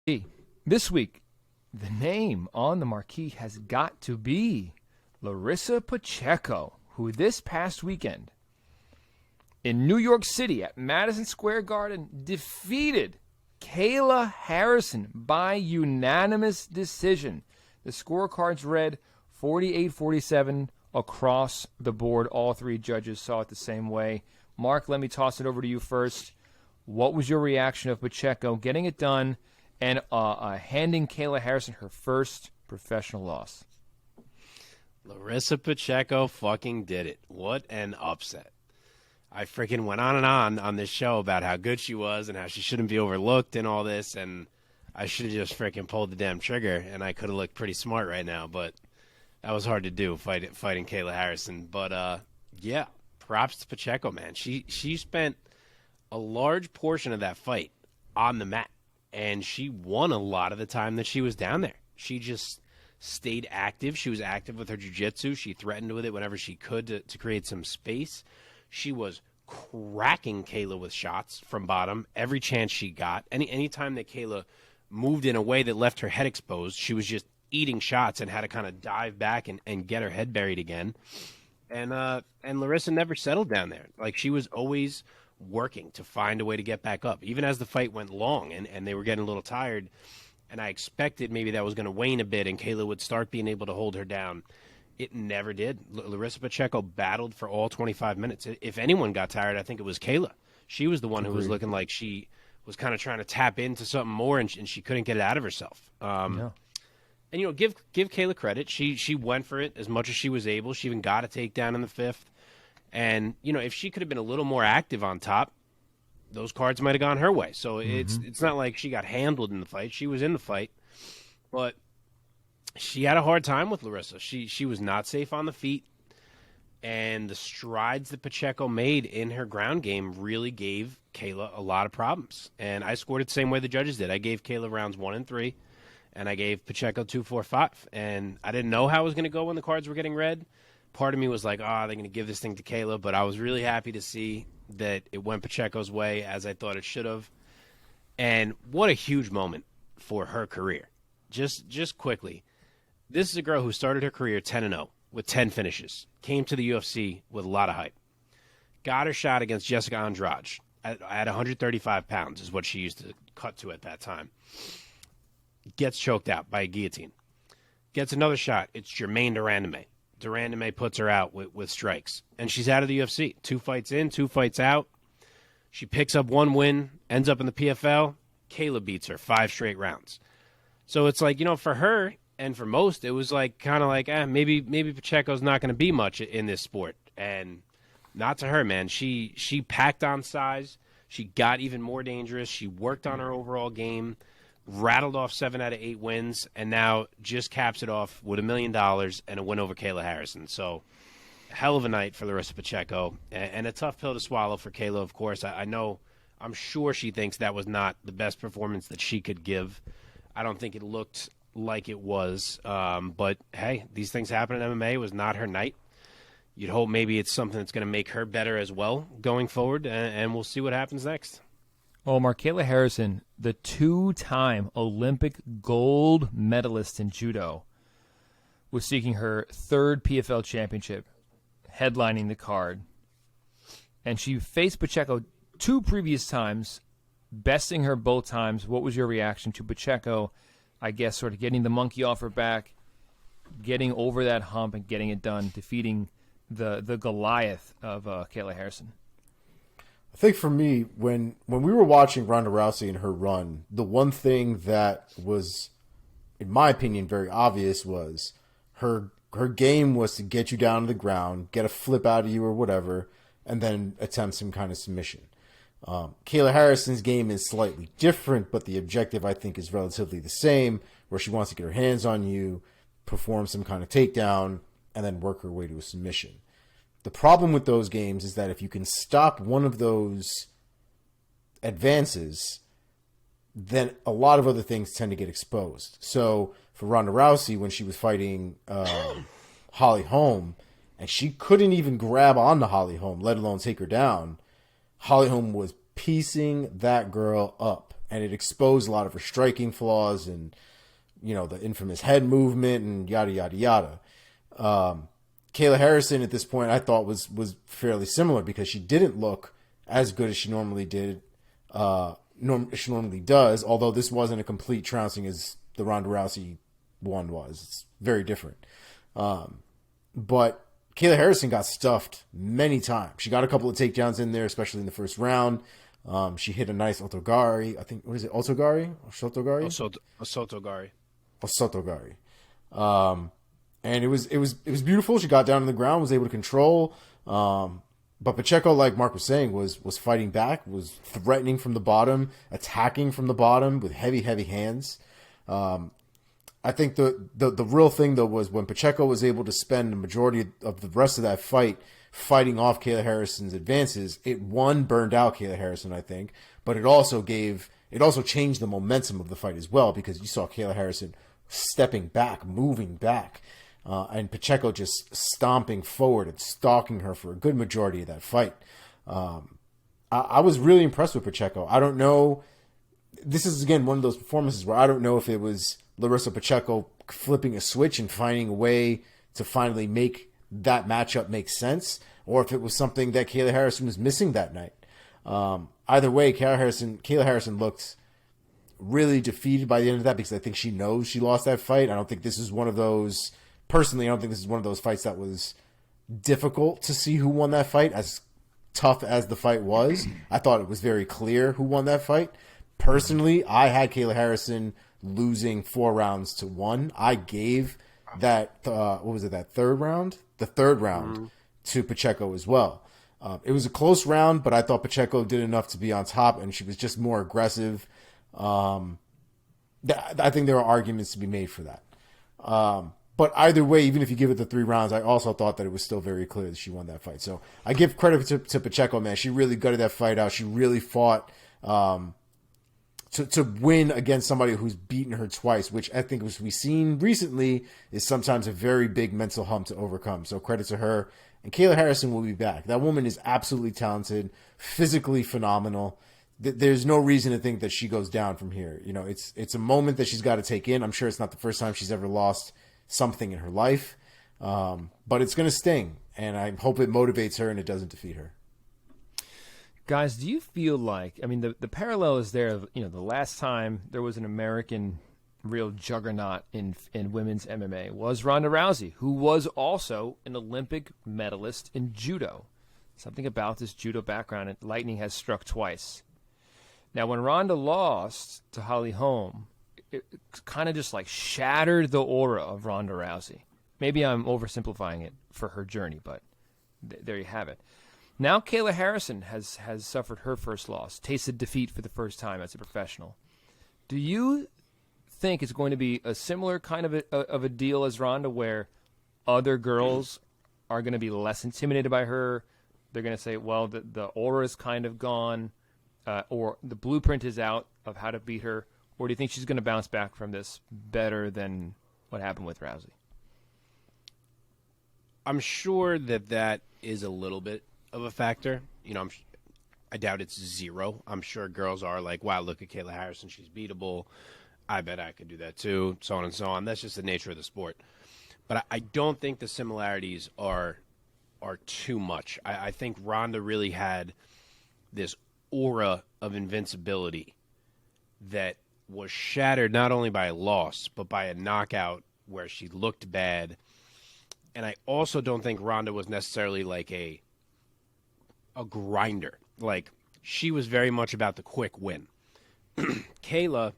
This week, the name on the marquee has got to be Larissa Pacheco, who this past weekend in New York City at Madison Square Garden defeated Kayla Harrison by unanimous decision. The scorecards read 48-47 across the board. All three judges saw it the same way. Mark, let me toss it over to you first. What was your reaction of Pacheco getting it done and handing Kayla Harrison her first professional loss? Larissa Pacheco fucking did it. What an upset. I freaking went on this show about how good she was and how she shouldn't be overlooked and all this, and I should have just freaking pulled the damn trigger, and I could have looked pretty smart right now, but that was hard to do, fighting Kayla Harrison. But, yeah, props to Pacheco, man. She spent a large portion of that fight on the mat, and she won a lot of the time that she was down there. She just stayed active. She was active with her jiu-jitsu. She threatened with it whenever she could to create some space. She was cracking Kayla with shots from bottom every chance she got. Any time that Kayla moved in a way that left her head exposed, she was just eating shots and had to kind of dive back and get her head buried again. And Larissa never settled down there. Like, she was always working to find a way to get back up, even as the fight went long and they were getting a little tired. And I expected maybe that was going to wane a bit and Kayla would start being able to hold her down. It never did. Larissa Pacheco battled for all 25 minutes. If anyone got tired, I think it was Kayla. She was the one who was looking like she was kind of trying to tap into something more, and she couldn't get it out of herself. And, give Kayla credit. She went for it as much as she was able. She even got a takedown in the fifth. And, if she could have been a little more active on top, those cards might have gone her way. So it's not like she got handled in the fight. She was in the fight. But she had a hard time with Larissa. She was not safe on the feet, and the strides that Pacheco made in her ground game really gave Kayla a lot of problems. And I scored it the same way the judges did. I gave Kayla rounds 1 and 3, and I gave Pacheco 2, 4, 5. And I didn't know how it was going to go when the cards were getting read. Part of me was like, they're going to give this thing to Kayla, but I was really happy to see that it went Pacheco's way as I thought it should have. And what a huge moment for her career. Just quickly. This is a girl who started her career 10-0 with 10 finishes, came to the UFC with a lot of hype, got her shot against Jessica Andrade at 135 pounds is what she used to cut to at that time, gets choked out by a guillotine, gets another shot. It's Germaine de Randamie. De Randamie puts her out with strikes, and she's out of the UFC. 2 fights in, 2 fights out. She picks up 1 win, ends up in the PFL. Kayla beats her 5 straight rounds. So it's like, for her, and for most, it was like kind of like, maybe Pacheco's not going to be much in this sport. And not to her, man. She packed on size. She got even more dangerous. She worked on her overall game, rattled off 7 out of 8 wins, and now just caps it off with $1 million and a win over Kayla Harrison. So, hell of a night for Larissa Pacheco, and a tough pill to swallow for Kayla, of course. I'm sure she thinks that was not the best performance that she could give. I don't think it looked like it was. But, hey, these things happen in MMA. It was not her night. You'd hope maybe it's something that's going to make her better as well going forward, and we'll see what happens next. Oh, Kayla Harrison, the 2-time Olympic gold medalist in judo, was seeking her 3rd PFL championship, headlining the card. And she faced Pacheco 2 previous times, besting her both times. What was your reaction to Pacheco, I guess, sort of getting the monkey off her back, getting over that hump and getting it done, defeating the Goliath of Kayla Harrison? I think for me, when we were watching Ronda Rousey and her run, the one thing that was, in my opinion, very obvious was her game was to get you down to the ground, get a flip out of you or whatever, and then attempt some kind of submission. Kayla Harrison's game is slightly different, but the objective, I think, is relatively the same, where she wants to get her hands on you, perform some kind of takedown, and then work her way to a submission. The problem with those games is that if you can stop one of those advances, then a lot of other things tend to get exposed. So for Ronda Rousey, when she was fighting Holly Holm, and she couldn't even grab onto Holly Holm, let alone take her down, Holly Holm was piecing that girl up. and it exposed a lot of her striking flaws and, you know, the infamous head movement and yada, yada, yada. Kayla Harrison at this point I thought was fairly similar because she didn't look as good as she normally did, she normally does, although this wasn't a complete trouncing as the Ronda Rousey one was. It's very different. But Kayla Harrison got stuffed many times. She got a couple of takedowns in there, especially in the first round. She hit a nice otogari. I think, what is it, otogari? Or shotogari? Sotogari. Sotogari. And it was beautiful. She got down on the ground, was able to control. But Pacheco, like Mark was saying, was fighting back, was threatening from the bottom, attacking from the bottom with heavy, heavy hands. I think the real thing, though, was when Pacheco was able to spend the majority of the rest of that fight fighting off Kayla Harrison's advances, it burned out Kayla Harrison, I think, but it also changed the momentum of the fight as well, because you saw Kayla Harrison stepping back, moving back, and Pacheco just stomping forward and stalking her for a good majority of that fight. I was really impressed with Pacheco. I don't know. This is, again, one of those performances where I don't know if it was Larissa Pacheco flipping a switch and finding a way to finally make that matchup make sense, or if it was something that Kayla Harrison was missing that night. Either way, Kayla Harrison looked really defeated by the end of that, because I think she knows she lost that fight. I don't think this is one of those, personally, I don't think this is one of those fights that was difficult to see who won that fight. As tough as the fight was, I thought it was very clear who won that fight. Personally, I had Kayla Harrison losing 4-1. I gave that, that third round? The third round to Pacheco as well. It was a close round, but I thought Pacheco did enough to be on top, and she was just more aggressive. I think there are arguments to be made for that. But either way, even if you give it the 3 rounds, I also thought that it was still very clear that she won that fight. So I give credit to Pacheco, man. She really gutted that fight out. She really fought to win against somebody who's beaten her twice, which I think, as we've seen recently, is sometimes a very big mental hump to overcome. So credit to her. And Kayla Harrison will be back. That woman is absolutely talented, physically phenomenal. There's no reason to think that she goes down from here. You know, it's a moment that she's got to take in. I'm sure it's not the first time she's ever lost something in her life, but it's going to sting, and I hope it motivates her and it doesn't defeat her. Guys, do you feel like, I mean, the parallel is there, you know, the last time there was an American real juggernaut in women's MMA was Ronda Rousey, who was also an Olympic medalist in judo. Something about this judo background, lightning has struck twice. Now, when Ronda lost to Holly Holm, it kind of just like shattered the aura of Ronda Rousey. Maybe I'm oversimplifying it for her journey, but there you have it. Now Kayla Harrison has suffered her first loss, tasted defeat for the first time as a professional. Do you think it's going to be a similar kind of a deal as Ronda, where other girls are going to be less intimidated by her? They're going to say, well, the aura is kind of gone, or the blueprint is out of how to beat her? Or do you think she's going to bounce back from this better than what happened with Rousey? I'm sure that is a little bit of a factor. You know, I doubt it's 0. I'm sure girls are like, wow, look at Kayla Harrison. She's beatable. I bet I could do that too, so on and so on. That's just the nature of the sport. But I don't think the similarities are too much. I think Ronda really had this aura of invincibility that was shattered not only by a loss, but by a knockout where she looked bad. And I also don't think Ronda was necessarily like a grinder. Like, she was very much about the quick win. Kayla,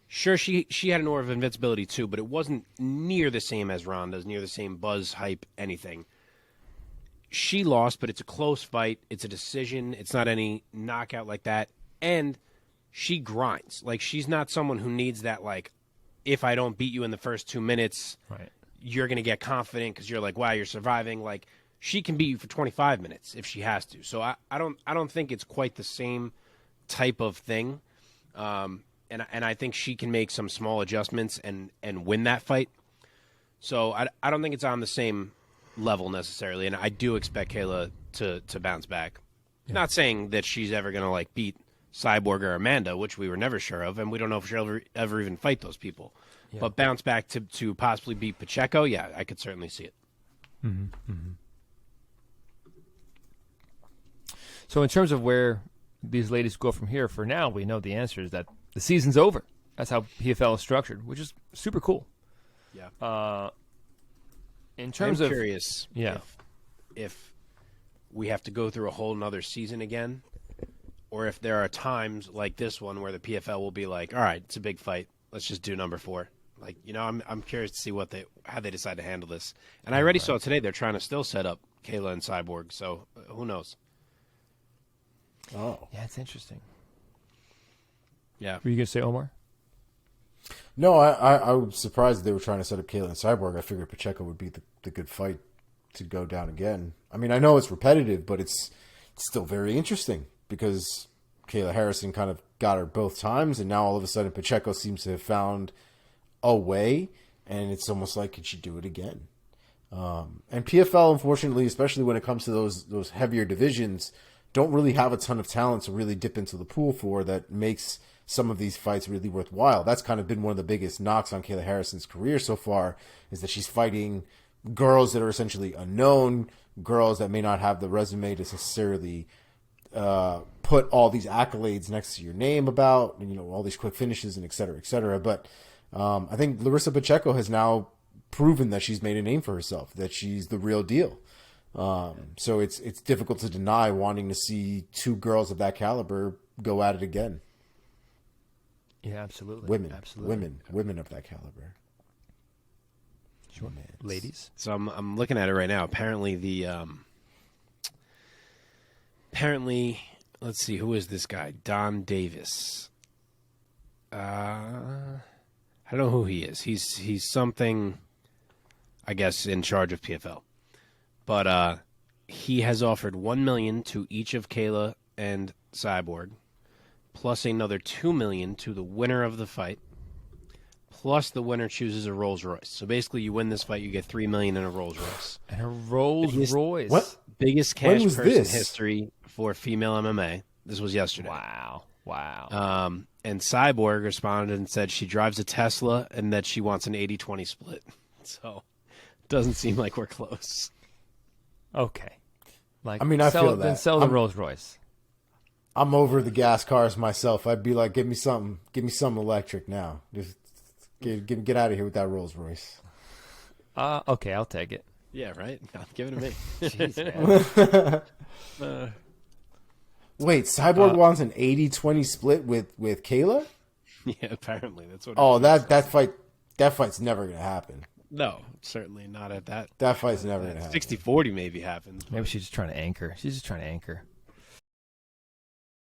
sure, she had an aura of invincibility too, but it wasn't near the same as Ronda's, near the same buzz, hype, anything. She lost, but it's a close fight. It's a decision. It's not any knockout like that. And she grinds. Like, she's not someone who needs that, like, if I don't beat you in the first 2 minutes, right, you're going to get confident because you're like, wow, you're surviving. Like, she can beat you for 25 minutes if she has to. So I don't think it's quite the same type of thing. And I think she can make some small adjustments and win that fight. So I don't think it's on the same level necessarily. And I do expect Kayla to bounce back. Yeah. Not saying that she's ever going to like beat Cyborg or Amanda, which we were never sure of, and we don't know if she'll ever even fight those people. Yeah. But bounce back to possibly beat Pacheco, yeah, I could certainly see it. Mm-hmm. Mm-hmm. So in terms of where these ladies go from here, for now, we know the answer is that the season's over. That's how PFL is structured, which is super cool. Yeah. In terms I'm of curious, if we have to go through a whole nother season again, or if there are times like this one where the PFL will be like, all right, it's a big fight, let's just do number 4. Like, I'm curious to see how they decide to handle this. And I already saw today they're trying to still set up Kayla and Cyborg, so who knows? Oh, yeah, it's interesting. Yeah, were you gonna say, Omar? No, I was surprised they were trying to set up Kayla and Cyborg. I figured Pacheco would be the good fight to go down again. I mean, I know it's repetitive, but it's still very interesting because Kayla Harrison kind of got her both times, and now all of a sudden Pacheco seems to have found a way, and it's almost like, could she do it again? And PFL, unfortunately, especially when it comes to those heavier divisions, don't really have a ton of talent to really dip into the pool for that makes some of these fights really worthwhile. That's kind of been one of the biggest knocks on Kayla Harrison's career so far, is that she's fighting girls that are essentially unknown, girls that may not have the resume to necessarily put all these accolades next to your name about, all these quick finishes and et cetera, et cetera. But I think Larissa Pacheco has now proven that she's made a name for herself, that she's the real deal. So it's difficult to deny wanting to see two girls of that caliber go at it again. Yeah, absolutely. Women of that caliber. Sure. Ladies. So I'm looking at it right now. Apparently let's see, who is this guy? Don Davis. I don't know who he is. He's something, I guess, in charge of PFL. But he has offered $1 million to each of Kayla and Cyborg, plus another $2 million to the winner of the fight, plus the winner chooses a Rolls Royce. So basically, you win this fight, you get $3 million in a Rolls Royce. And a Rolls Royce. What? Biggest cash purse in history for female MMA. This was yesterday. Wow. And Cyborg responded and said she drives a Tesla and that she wants an 80-20 split. So it doesn't seem like we're close. Okay. I feel that. Then sell the Rolls Royce. I'm over the gas cars myself. I'd be like, give me something electric now. Just get out of here with that Rolls Royce. Okay, I'll take it. Yeah, right? Give it to me. Jeez, man. Wait, Cyborg wants an 80-20 split with Kayla? Yeah, apparently that's what. Oh, that fight's never gonna happen. No, certainly not at that. That fight's never gonna happen. 60-40 maybe happens. Maybe she's just trying to anchor.